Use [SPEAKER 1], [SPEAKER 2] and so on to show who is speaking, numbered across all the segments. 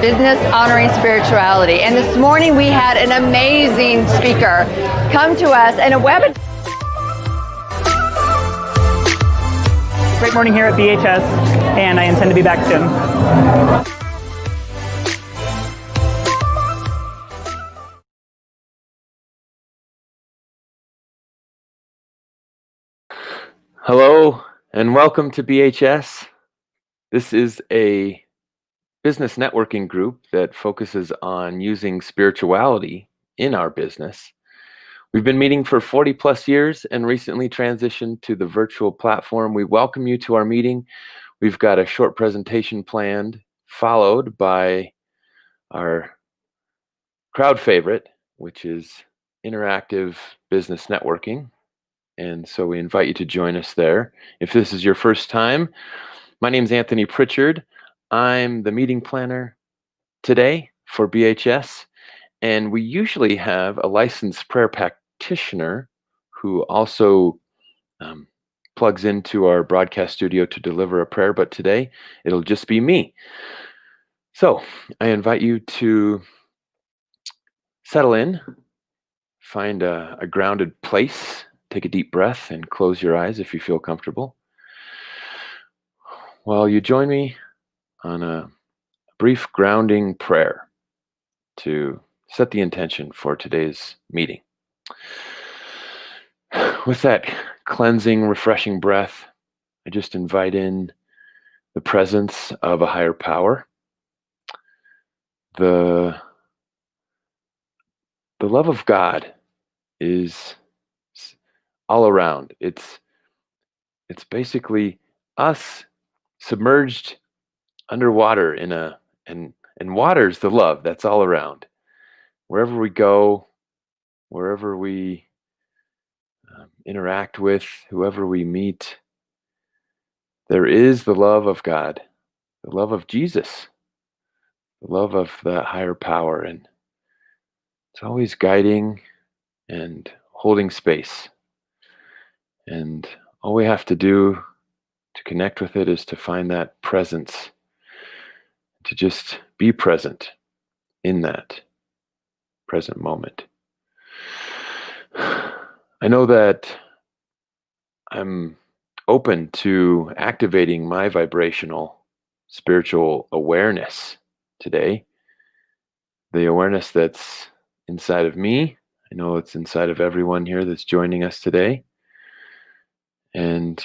[SPEAKER 1] Business Honoring Spirituality. And this morning we had an amazing speaker come to us in a webinar.
[SPEAKER 2] Great morning here at BHS, and I intend to be back soon.
[SPEAKER 3] Hello and welcome to BHS. This is a business networking group that focuses on using spirituality in our business. We've been meeting for 40 plus years and recently transitioned to the virtual platform. We welcome you to our meeting. We've got a short presentation planned, followed by our crowd favorite, which is interactive business networking. And so we invite you to join us there. If this is your first time, my name is Anthony Pritchard. I'm the meeting planner today for BHS, and we usually have a licensed prayer practitioner who also plugs into our broadcast studio to deliver a prayer, but today it'll just be me. So I invite you to settle in, find a grounded place. Take a deep breath and close your eyes if you feel comfortable. While you join me on a brief grounding prayer to set the intention for today's meeting. With that cleansing, refreshing breath, I just invite in the presence of a higher power. The love of God is all around. It's basically us submerged underwater and water's the love that's all around. Wherever we go, wherever we interact with, whoever we meet, there is the love of God, the love of Jesus, the love of that higher power, and it's always guiding and holding space. And all we have to do to connect with it is to find that presence, to just be present in that present moment. I know that I'm open to activating my vibrational spiritual awareness today. The awareness that's inside of me. I know it's inside of everyone here that's joining us today. And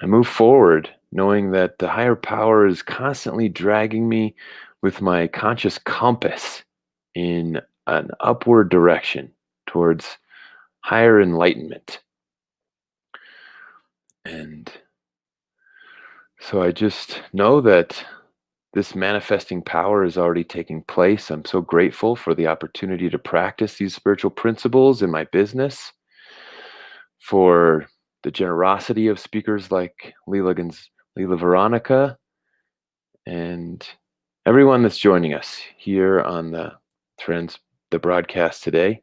[SPEAKER 3] I move forward knowing that the higher power is constantly dragging me with my conscious compass in an upward direction towards higher enlightenment. And so I just know that this manifesting power is already taking place. I'm so grateful for the opportunity to practice these spiritual principles in my business, for the generosity of speakers like Lila Veronica, and everyone that's joining us here on the broadcast today.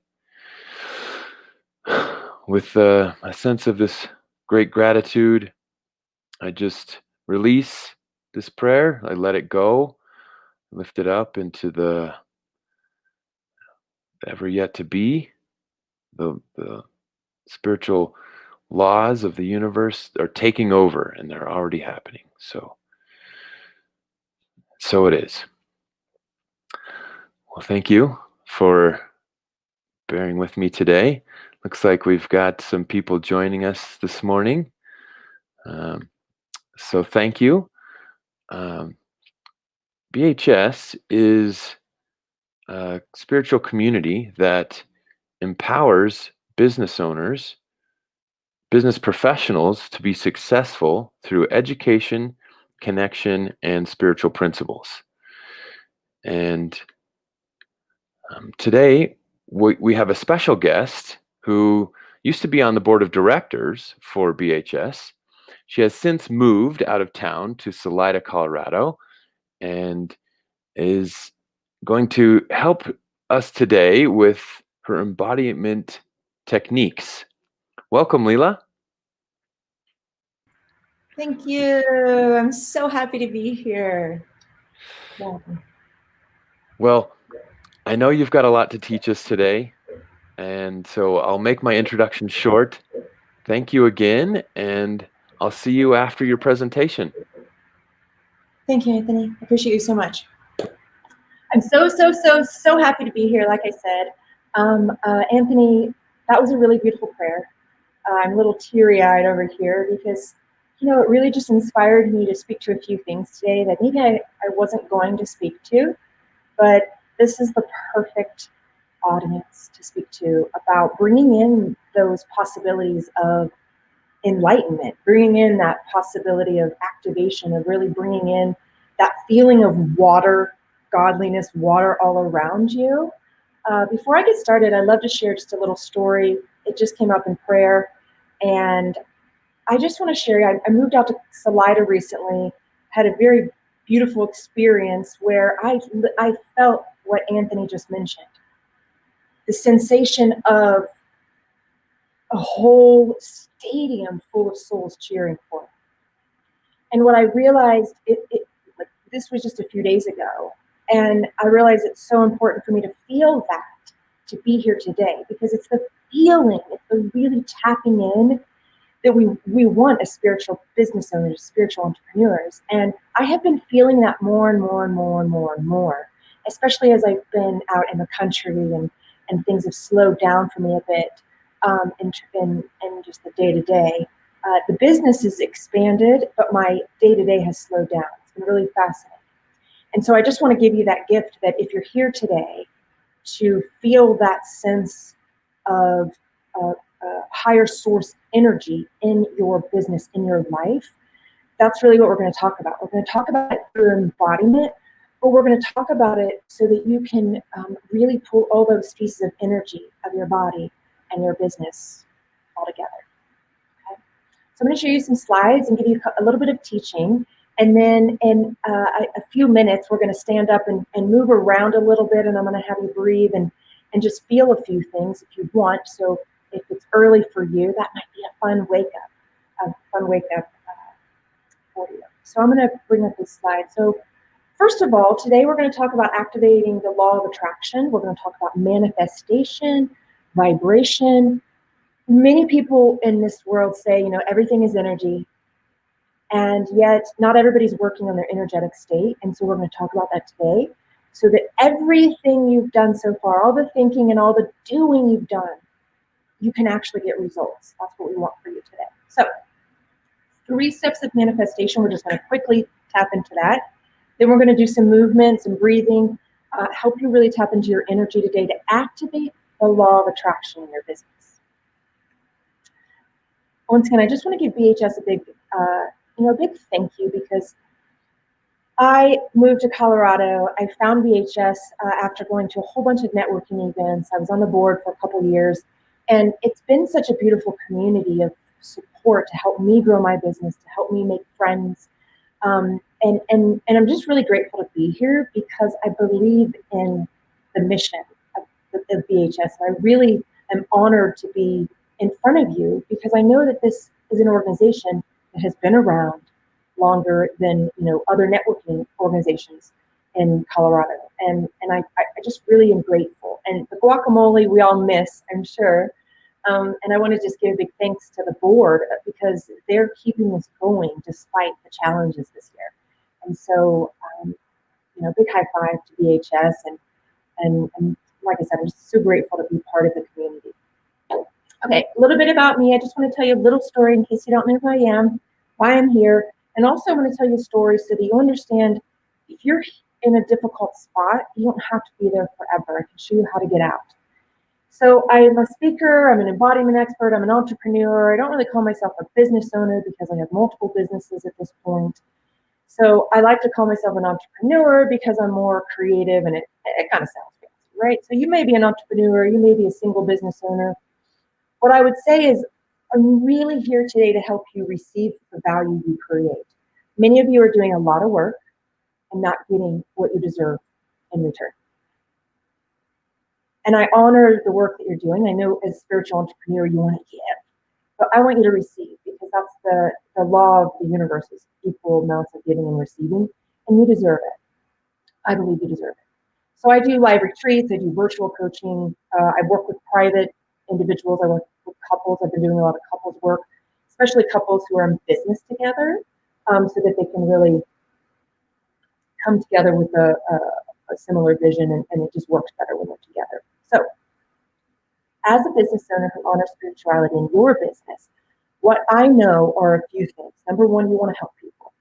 [SPEAKER 3] With a sense of this great gratitude, I just release this prayer. I let it go, lift it up into the ever yet to be. The spiritual laws of the universe are taking over, and they're already happening. So it is. Well, thank you for bearing with me today. Looks like we've got some people joining us this morning. So thank you. BHS is a spiritual community that empowers business owners, business professionals to be successful through education, connection, and spiritual principles. And today, we have a special guest who used to be on the board of directors for BHS. She has since moved out of town to Salida, Colorado, and is going to help us today with her embodiment techniques. Welcome, Lila.
[SPEAKER 4] Thank you. I'm so happy to be here. Yeah.
[SPEAKER 3] Well, I know you've got a lot to teach us today, and so I'll make my introduction short. Thank you again, and I'll see you after your presentation.
[SPEAKER 4] Thank you, Anthony. I appreciate you so much. I'm so happy to be here, like I said. Anthony, that was a really beautiful prayer. I'm a little teary-eyed over here because, it really just inspired me to speak to a few things today that maybe I wasn't going to speak to, but this is the perfect audience to speak to about bringing in those possibilities of enlightenment, bringing in that possibility of activation, of really bringing in that feeling of water, godliness, water all around you. Before I get started, I'd love to share just a little story. It just came up in prayer, and I just want to share. I moved out to Salida recently, had a very beautiful experience where I felt what Anthony just mentioned. The sensation of a whole stadium full of souls cheering for me. And what I realized, like, this was just a few days ago, and I realized it's so important for me to feel that, to be here today, because it's the feeling, it's the really tapping in that we want as spiritual business owners, spiritual entrepreneurs. And I have been feeling that more and more and more and more and more, especially as I've been out in the country and things have slowed down for me a bit in just the day-to-day. The business has expanded, but my day-to-day has slowed down. It's been really fascinating. And so I just want to give you that gift that if you're here today to feel that sense of higher source energy in your business, in your life, that's really what we're going to talk about. We're going to talk about it through embodiment, but we're going to talk about it so that you can really pull all those pieces of energy of your body and your business all together. Okay? So I'm going to show you some slides and give you a little bit of teaching. And then in a few minutes, we're going to stand up and move around a little bit, and I'm going to have you breathe and just feel a few things if you want. So if it's early for you, that might be a fun wake up for you. So I'm going to bring up this slide. So first of all, today we're going to talk about activating the law of attraction. We're going to talk about manifestation, vibration. Many people in this world say, everything is energy. And yet not everybody's working on their energetic state. And so we're going to talk about that today, so that everything you've done so far, all the thinking and all the doing you've done, you can actually get results. That's what we want for you today. So 3 steps of manifestation. We're just going to quickly tap into that. Then we're going to do some movements and breathing, help you really tap into your energy today to activate the law of attraction in your business. Once again, I just want to give BHS a big thank you, because I moved to Colorado. I found BHS after going to a whole bunch of networking events. I was on the board for a couple of years, and it's been such a beautiful community of support to help me grow my business, to help me make friends. And I'm just really grateful to be here, because I believe in the mission of BHS. And I really am honored to be in front of you, because I know that this is an organization that has been around longer than other networking organizations in Colorado, and I just really am grateful. And the guacamole we all miss, I'm sure, and I want to just give a big thanks to the board, because they're keeping this going despite the challenges this year. And so big high five to BHS, and like I said, I'm just so grateful to be part of the community. Okay, a little bit about me. I just want to tell you a little story in case you don't know who I am, why I'm here, and also I want to tell you a story so that you understand if you're in a difficult spot, you don't have to be there forever. I can show you how to get out. So I'm a speaker, I'm an embodiment expert, I'm an entrepreneur. I don't really call myself a business owner because I have multiple businesses at this point. So I like to call myself an entrepreneur because I'm more creative, and it kind of sounds fancy, right? So you may be an entrepreneur, you may be a single business owner. What I would say is I'm really here today to help you receive the value you create. Many of you are doing a lot of work and not getting what you deserve in return. And I honor the work that you're doing. I know as a spiritual entrepreneur, you want to give, but I want you to receive, because that's the law of the universe, is equal amounts of giving and receiving, and you deserve it. I believe you deserve it. So I do live retreats, I do virtual coaching, I work with private individuals, I work with couples, I've been doing a lot of couples work, especially couples who are in business together, so that they can really come together with a similar vision, and it just works better when they're together. So as a business owner who honors spirituality in your business, what I know are a few things. Number one, you want to help people.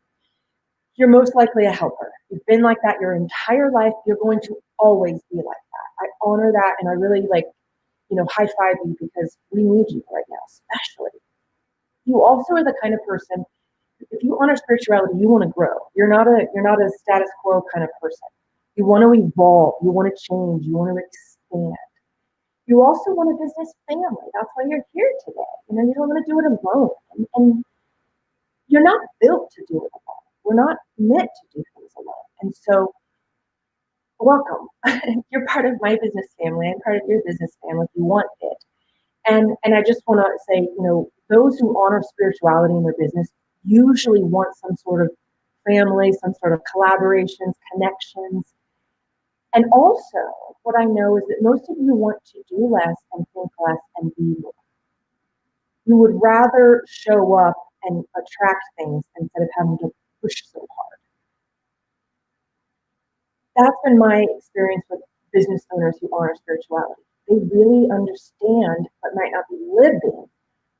[SPEAKER 4] You're most likely a helper. You've been like that your entire life. You're going to always be like that. I honor that, and I really high five you, because we need you right now, especially. You also are the kind of person, if you honor spirituality, you want to grow. You're not a status quo kind of person. You want to evolve. You want to change. You want to expand. You also want a business family. That's why you're here today. You don't want to do it alone. And you're not built to do it alone. We're not meant to do things alone. And so, welcome. You're part of my business family. I'm part of your business family if you want it. And I just want to say, those who honor spirituality in their business usually want some sort of family, some sort of collaborations, connections. And also, what I know is that most of you want to do less and think less and be more. You would rather show up and attract things instead of having to push so hard. That's been my experience with business owners who honor spirituality. They really understand, but might not be living.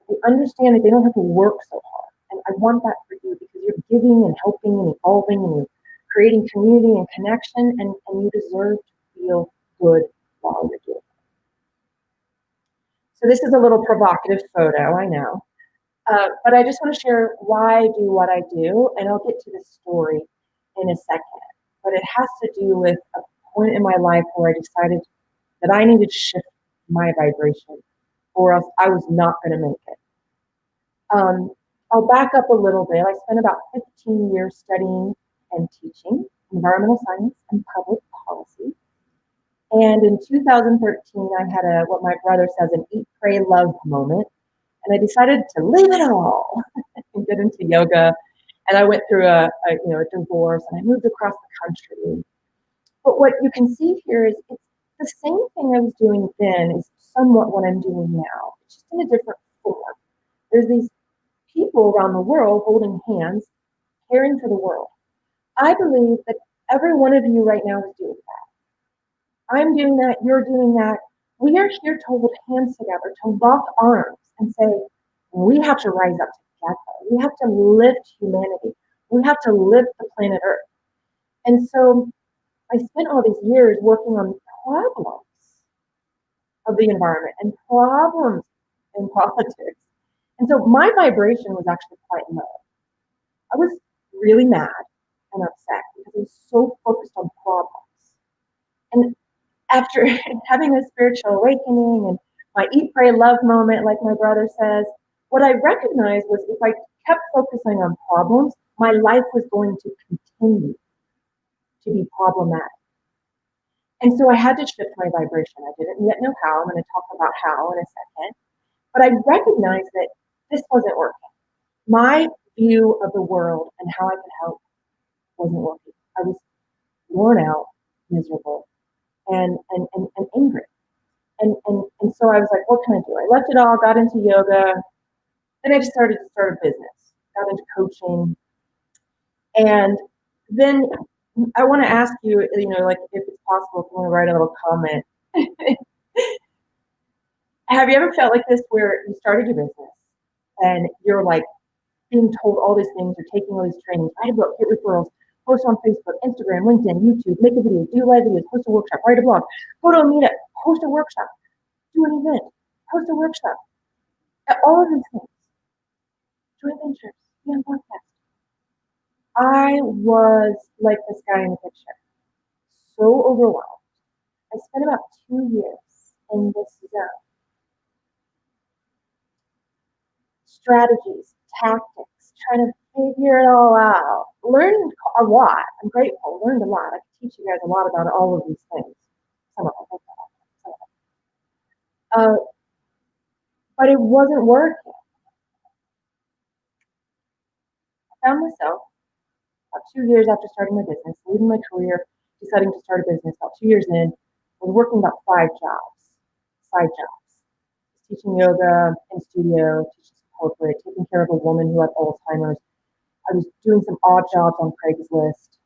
[SPEAKER 4] They understand that they don't have to work so hard. And I want that for you, because you're giving and helping and evolving, and you're creating community and connection, and you deserve to feel good while you're doing it. So this is a little provocative photo, I know. But I just want to share why I do what I do, and I'll get to the story in a second. But it has to do with a point in my life where I decided that I needed to shift my vibration, or else I was not going to make it. I'll back up a little bit. I spent about 15 years studying and teaching environmental science and public policy. And in 2013, I had what my brother says, an eat, pray, love moment. And I decided to leave it all and get into yoga. And I went through a divorce, and I moved across the country. But what you can see here is it's the same thing I was doing then is somewhat what I'm doing now. It's just in a different form. There's these people around the world holding hands, caring for the world. I believe that every one of you right now is doing that. I'm doing that, you're doing that. We are here to hold hands together, to lock arms and say, we have to rise up together. We have to lift humanity. We have to lift the planet Earth. And so I spent all these years working on problems of the environment and problems in politics. And so my vibration was actually quite low. I was really mad and upset because I was so focused on problems. And after having a spiritual awakening and my eat, pray, love moment, like my brother says, what I recognized was if I kept focusing on problems, my life was going to continue to be problematic. And so I had to shift my vibration. I didn't yet know how. I'm going to talk about how in a second. But I recognized that this wasn't working. My view of the world and how I could help wasn't working. I was worn out, miserable, and angry. And so I was like, what can I do? I left it all, got into yoga. Then I just started to start a business, got into coaching. And then I want to ask you, if it's possible, if you want to write a little comment. Have you ever felt like this where you started your business and you're like being told all these things, you're taking all these trainings, write a book, get referrals, post on Facebook, Instagram, LinkedIn, YouTube, make a video, do live videos, host a workshop, write a blog, go to a meetup, host a workshop, do an event, host a workshop, all of these things. Joint ventures, be on podcast. I was like this guy in the picture, so overwhelmed. I spent about 2 years in this zone. Strategies, tactics, trying to figure it all out. Learned a lot. I'm grateful. Learned a lot. I can teach you guys a lot about all of these things. Some of them. But it wasn't working. I found myself about 2 years after starting my business, leaving my career, deciding to start a business about 2 years in. I was working about 5 jobs, side jobs, teaching yoga in studio, teaching some corporate, taking care of a woman who had Alzheimer's. I was doing some odd jobs on Craigslist,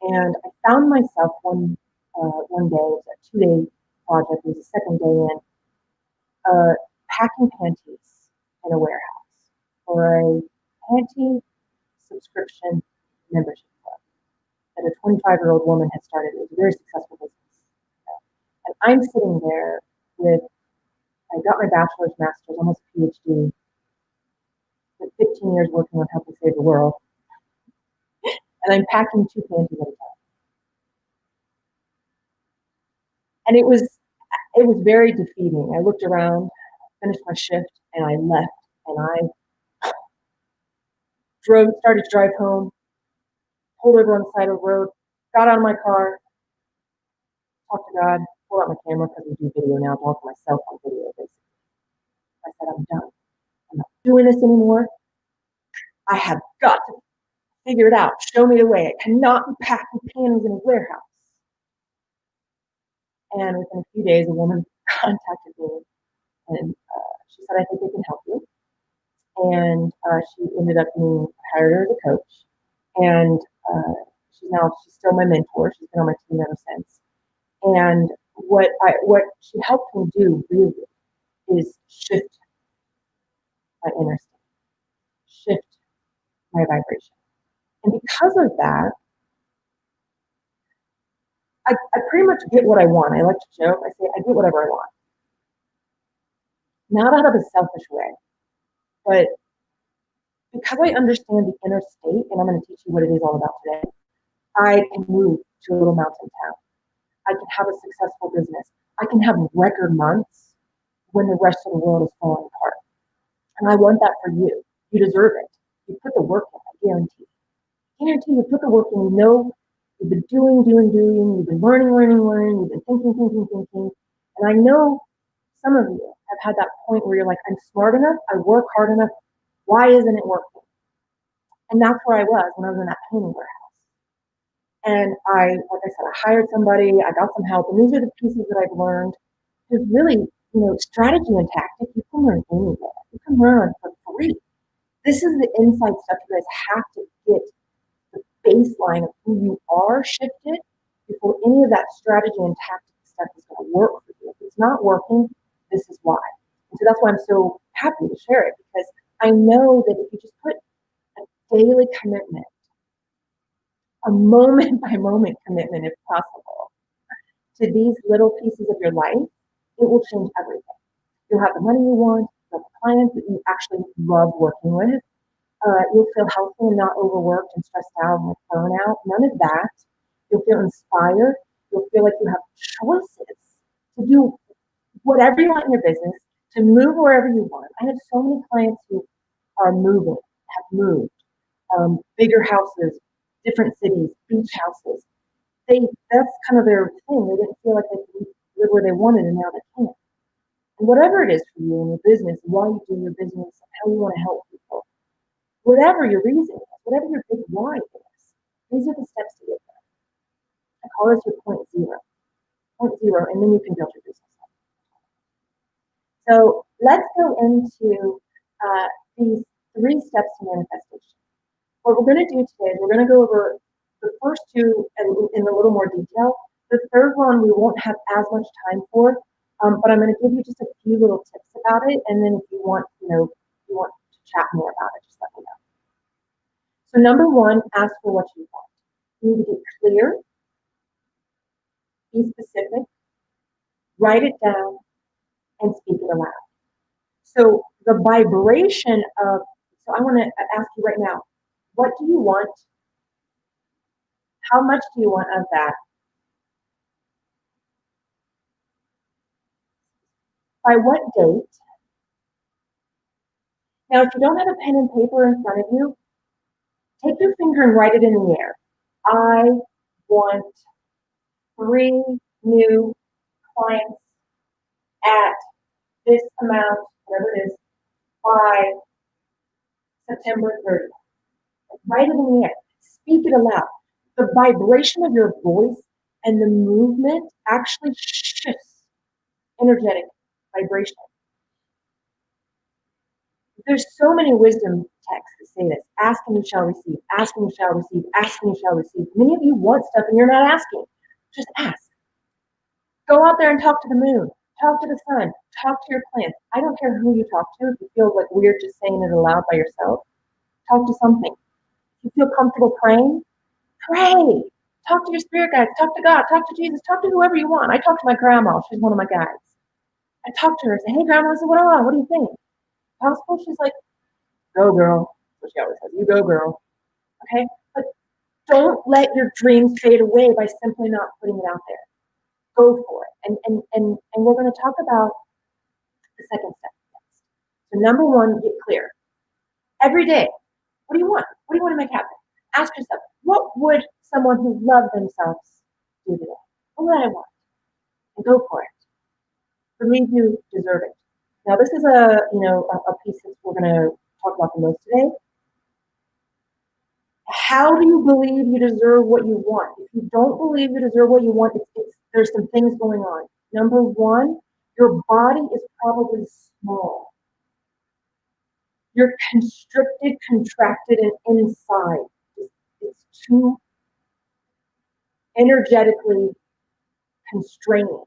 [SPEAKER 4] and I found myself one day, it was a 2-day project, it was the second day in, packing panties in a warehouse for a panty subscription membership club that a 25-year-old woman had started. It was a very successful business. And I'm sitting there with, I got my bachelor's, master's, almost a PhD, with 15 years working on helping save the world. And I'm packing 2 panties at a time. And it was very defeating. I looked around, finished my shift, and I left. And I started to drive home, pulled over on the side of the road, got out of my car, talked to God, pulled out my camera because we do video now, talk to myself on video, basically. I said, I'm done. I'm not doing this anymore. I have got to figure it out. Show me the way. I cannot be packing panties in a warehouse. And within a few days, a woman contacted me, and she said, I think I can help you. And she ended up being hired her as a coach. And she's still my mentor. She's been on my team ever since. And what she helped me do really is shift my inner state, shift my vibration. And because of that, I pretty much get what I want. I like to joke. I say I get whatever I want. Not out of a selfish way, but because I understand the inner state, and I'm going to teach you what it is all about today, I can move to a little mountain town. I can have a successful business. I can have record months when the rest of the world is falling apart. And I want that for you. You deserve it. You put the work in, I guarantee. I guarantee you put the work in. You know, you've been doing. You've been learning. You've been thinking. And I know some of you have had that point where you're like, I'm smart enough. I work hard enough. Why isn't it working? And that's where I was when I was in that painting warehouse. And like I said, I hired somebody. I got some help. And these are the pieces that I've learned. There's really, strategy and tactic. You can learn anywhere. You can learn for free. This is the inside stuff you guys have to get the baseline of who you are shifted before any of that strategy and tactic stuff is going to work for you. If it's not working, this is why. And so that's why I'm so happy to share it, because I know that if you just put a daily commitment, a moment by moment commitment, if possible, to these little pieces of your life, it will change everything. You'll have the money you want, you'll have the clients that you actually love working with. You'll feel healthy and not overworked and stressed out and burnout. None of that. You'll feel inspired. You'll feel like you have choices to do whatever you want in your business, to move wherever you want. I have so many clients who are moving, have moved, bigger houses, different cities, beach houses. That's kind of their thing. They didn't feel like they could live where they wanted, and now they can. And whatever it is for you in your business, why you do your business, how you want to help people, whatever your reason is, whatever your big why is, these are the steps to get there. I call this your point zero, and then you can build your business. So let's go into these 3 steps to manifestation. What we're going to do today is we're going to go over the first 2 in a little more detail. The third one we won't have as much time for, but I'm going to give you just a few little tips about it, and then if you want, if you want to chat more about it, just let me know. So number 1, ask for what you want. You need to get clear, be specific, write it down, and speak it aloud. So the vibration of, so I want to ask you right now, what do you want? How much do you want of that? By what date? Now, if you don't have a pen and paper in front of you, take your finger and write it in the air. I want 3 new clients at this amount, whatever it is, by September 30th. Write it in the air. Speak it aloud. The vibration of your voice and the movement actually shifts energetic vibration. There's so many wisdom texts that say this. Ask and you shall receive. Ask and you shall receive. Ask and you shall receive. Many of you want stuff and you're not asking. Just ask. Go out there and talk to the moon. Talk to the sun. Talk to your plants. I don't care who you talk to. If you feel like weird just saying it aloud by yourself, talk to something. If you feel comfortable praying, pray. Talk to your spirit guides. Talk to God. Talk to Jesus. Talk to whoever you want. I talk to my grandma. She's one of my guides. I talk to her and say, hey, grandma, this is what I want. What do you think? Possible? She's like, go, girl. That's what she always says. You go, girl. Okay? But don't let your dreams fade away by simply not putting it out there. Go for it. And we're going to talk about the second step next. So number one, get clear. Every day, what do you want? What do you want to make happen? Ask yourself, what would someone who loved themselves do today? What would I want? And go for it. Believe you deserve it. Now, this is a piece that we're going to talk about the most today. How do you believe you deserve what you want? If you don't believe you deserve what you want, there's some things going on. Number one, your body is probably small. You're constricted, contracted, and inside. It's too energetically constraining.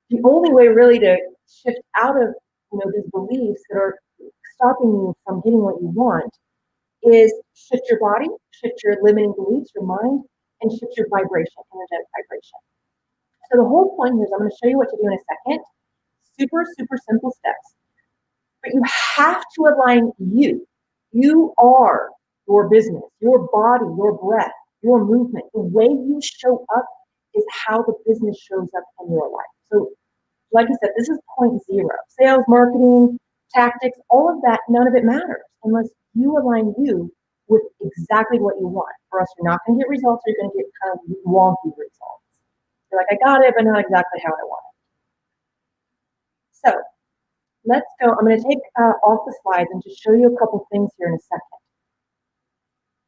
[SPEAKER 4] The only way really to shift out of these beliefs that are stopping you from getting what you want is shift your body, shift your limiting beliefs, your mind, and shift your vibration, energetic vibration. So the whole point here is I'm going to show you what to do in a second. Super, super simple steps. But you have to align you. You are your business, your body, your breath, your movement. The way you show up is how the business shows up in your life. So like I said, this is point zero. Sales, marketing, tactics, all of that, none of it matters unless you align you with exactly what you want. Or else you're not going to get results, or you're going to get kind of wonky results. You're like, I got it, but not exactly how I want it. So let's go. I'm going to take off the slides and just show you a couple things here in a second.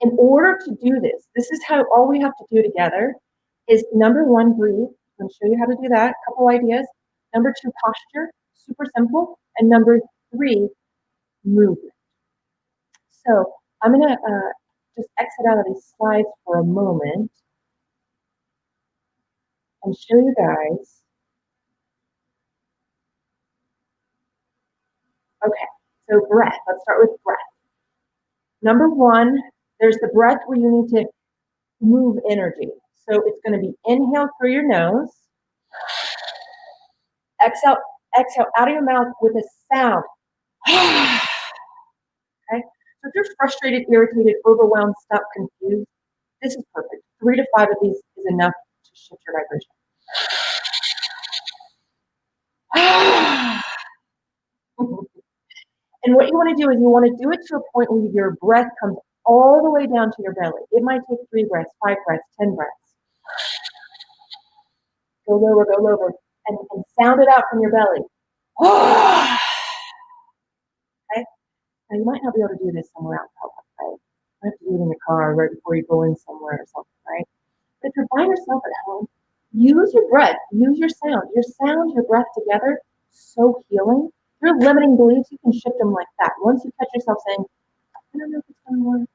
[SPEAKER 4] In order to do this, this is how all we have to do together is number one, breathe. I'm going to show you how to do that. A couple ideas. Number two, posture. Super simple. And number three, movement. So I'm going to just exit out of these slides for a moment and show you guys. Okay, so breath. Let's start with breath. Number one, there's the breath where you need to move energy. So it's going to be inhale through your nose, exhale out of your mouth with a sound. Okay? So if you're frustrated, irritated, overwhelmed, stuck, confused, this is perfect. 3 to 5 of these is enough to shift your vibration. And what you want to do is you want to do it to a point where your breath comes all the way down to your belly. It might take 3 breaths, 5 breaths, 10 breaths. Go lower, and sound it out from your belly. Okay? Now, you might not be able to do this somewhere out in public, right? You have to do it in the car right before you go in somewhere or something, right? But if you're by yourself at home, use your breath, use your sound. Your sound, your breath together, so healing. Your limiting beliefs, you can shift them like that. Once you catch yourself saying, I don't know if it's going to work.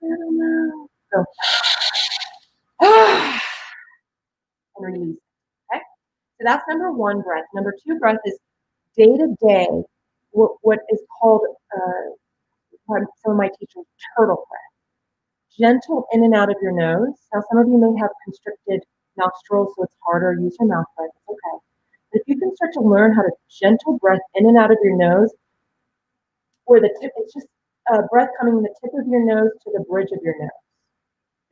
[SPEAKER 4] I don't know. Go. And release. Okay? So that's number one breath. Number 2 breath is day-to-day, what is called, some of my teachers, turtle breath. Gentle in and out of your nose. Now, some of you may have constricted nostrils, so it's harder. Use your mouth breath. It's okay. But if you can start to learn how to gentle breath in and out of your nose, where the tip, it's just breath coming from the tip of your nose to the bridge of your nose.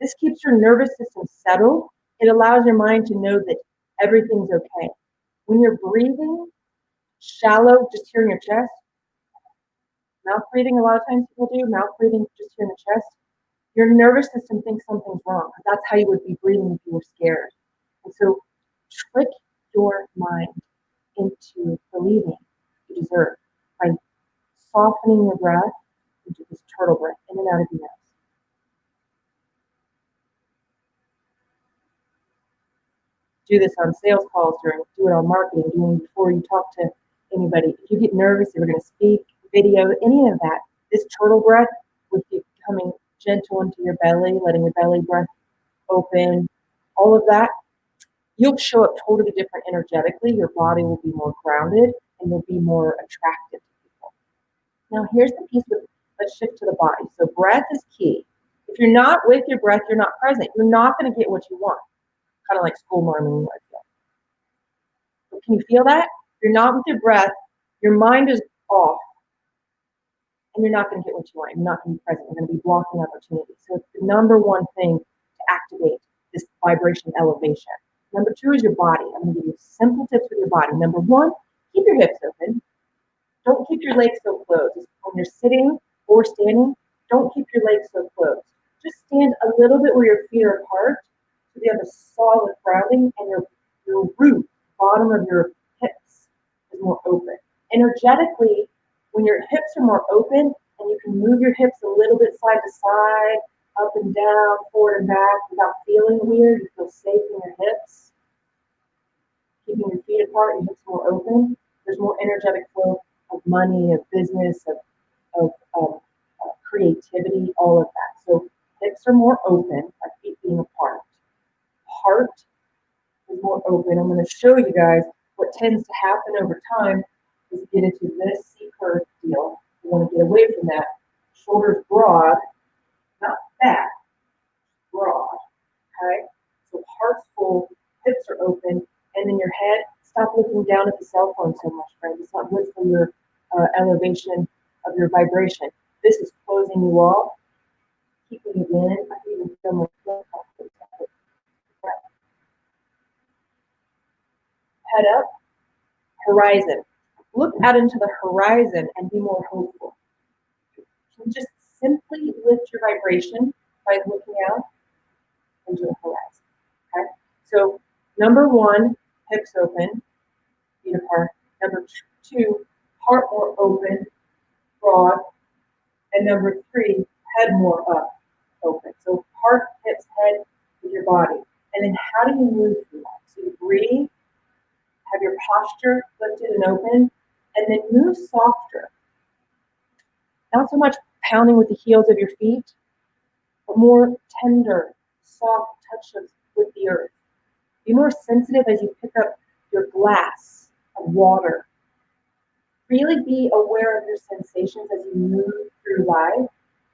[SPEAKER 4] This keeps your nervous system settled. It allows your mind to know that everything's okay. When you're breathing shallow, just here in your chest, mouth breathing, a lot of times people do, mouth breathing just here in the chest, your nervous system thinks something's wrong. That's how you would be breathing if you were scared. And so trick your mind into believing you deserve by softening your breath into this turtle breath in and out of your nose. Do this on sales calls, do it on marketing, do it before you talk to anybody. If you get nervous, if you're going to speak, video, any of that, this turtle breath with you coming gentle into your belly, letting your belly breath open, all of that, you'll show up totally different energetically. Your body will be more grounded and you'll be more attractive to people. Now, here's the piece with, let's shift to the body. So breath is key. If you're not with your breath, you're not present. You're not going to get what you want. Kind of like school marming, I feel. But can you feel that? If you're not with your breath, your mind is off. And you're not going to get what you want. You're not going to be present. You're going to be blocking opportunities. So it's the number one thing to activate this vibration elevation. Number two is your body. I'm going to give you simple tips with your body. Number one, keep your hips open. Don't keep your legs so closed. When you're sitting or standing, don't keep your legs so closed. Just stand a little bit where your feet are apart so you have a solid grounding and your root, bottom of your hips, is more open. Energetically, when your hips are more open and you can move your hips a little bit side to side, up and down, forward and back without feeling weird, you feel safe in your hips. Keeping your feet apart, your hips more open, there's more energetic flow of money, of business, of creativity, all of that. So hips are more open, our feet being apart. Heart is more open. I'm going to show you guys what tends to happen over time is get into this C-curve deal. You want to get away from that. Shoulders broad, not fat, broad. Okay? So heart's full, hips are open, and then your head, stop looking down at the cell phone so much, friends. It's not good for your elevation of your vibration. This is closing you off, keeping you in. I can even feel my foot. Head up, horizon. Look out into the horizon and be more hopeful. You can just simply lift your vibration by looking out into the horizon. Okay? So number one, hips open, feet apart. Number two, heart more open, broad. And number three, head more up, open. So heart, hips, head with your body. And then how do you move through that? So you breathe, have your posture lifted and open, and then move softer. Not so much pounding with the heels of your feet, but more tender, soft touches with the earth. Be more sensitive as you pick up your glass of water. Really be aware of your sensations as you move through life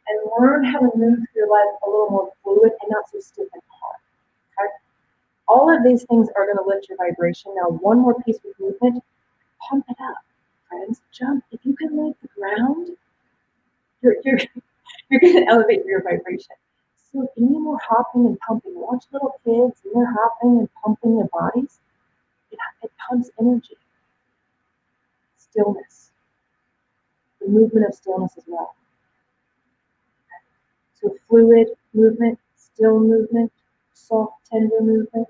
[SPEAKER 4] and learn how to move through life a little more fluid and not so stiff and hard. Okay? All of these things are going to lift your vibration. Now, one more piece with movement, pump it up, friends. Jump. If you can leave the ground, you're going to elevate your vibration. So any more hopping and pumping. Watch little kids, and they're hopping and pumping their bodies. It pumps energy. Stillness. The movement of stillness as well. So fluid movement, still movement, soft, tender movement.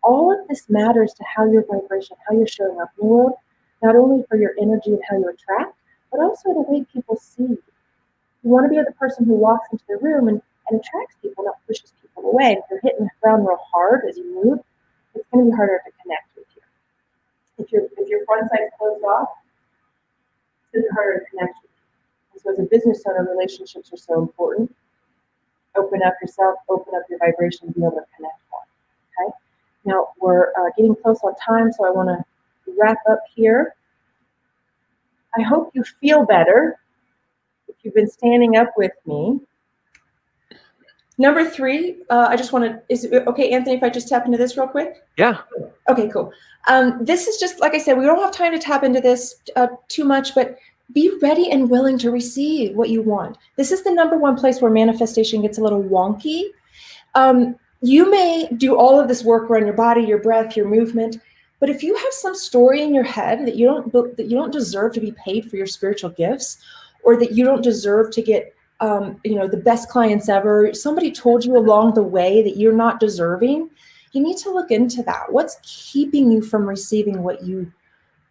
[SPEAKER 4] All of this matters to how your vibration, how you're showing up in the world, not only for your energy and how you attract, but also the way people see you. You want to be the person who walks into the room and attracts people, not pushes people away. If you're hitting the ground real hard as you move, it's going to be harder to connect with you. If your front side is closed off, it's going to be harder to connect with you. And so as a business owner, relationships are so important. Open up yourself, open up your vibration, and be able to connect more. Okay? Now, we're getting close on time, so I want to wrap up here. I hope you feel better if you've been standing up with me. Number three, I just want to, is it okay, Anthony, if I just tap into this real quick?
[SPEAKER 3] Yeah.
[SPEAKER 4] Okay, cool. This is just, like I said, we don't have time to tap into this too much, but be ready and willing to receive what you want. This is the number one place where manifestation gets a little wonky. You may do all of this work around your body, your breath, your movement, but if you have some story in your head that you don't deserve to be paid for your spiritual gifts, or that you don't deserve to get the best clients ever, somebody told you along the way that you're not deserving, you need to look into that. What's keeping you from receiving what you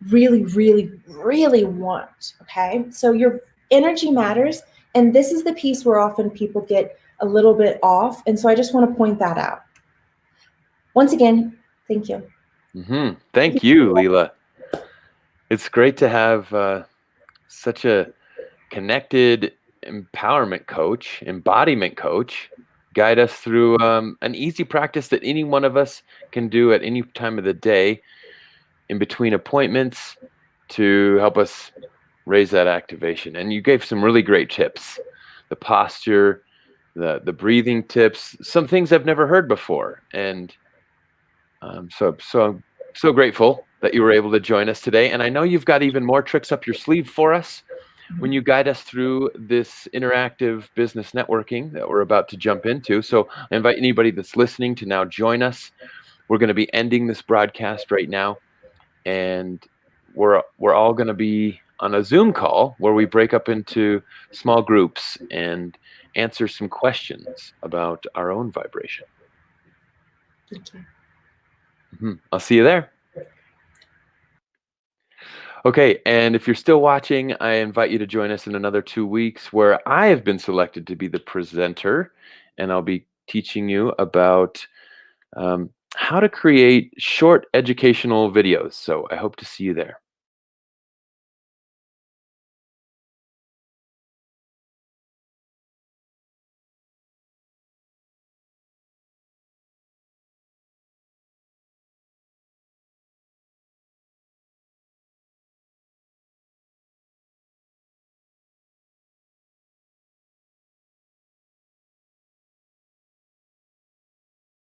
[SPEAKER 4] really, really, really want, okay? So your energy matters, and this is the piece where often people get a little bit off, and so I just want to point that out. Once again, thank you.
[SPEAKER 3] Thank you, Lila. It's great to have such a connected empowerment coach, embodiment coach, guide us through an easy practice that any one of us can do at any time of the day in between appointments to help us raise that activation. And you gave some really great tips. The posture, the breathing tips, some things I've never heard before. And so grateful that you were able to join us today. And I know you've got even more tricks up your sleeve for us when you guide us through this interactive business networking that we're about to jump into. So I invite anybody that's listening to now join us. We're going to be ending this broadcast right now, and we're all going to be on a Zoom call where we break up into small groups and answer some questions about our own vibration.
[SPEAKER 4] Thank you.
[SPEAKER 3] I'll see you there. Okay, and if you're still watching, I invite you to join us in another 2 weeks where I have been selected to be the presenter, and I'll be teaching you about how to create short educational videos. So I hope to see you there.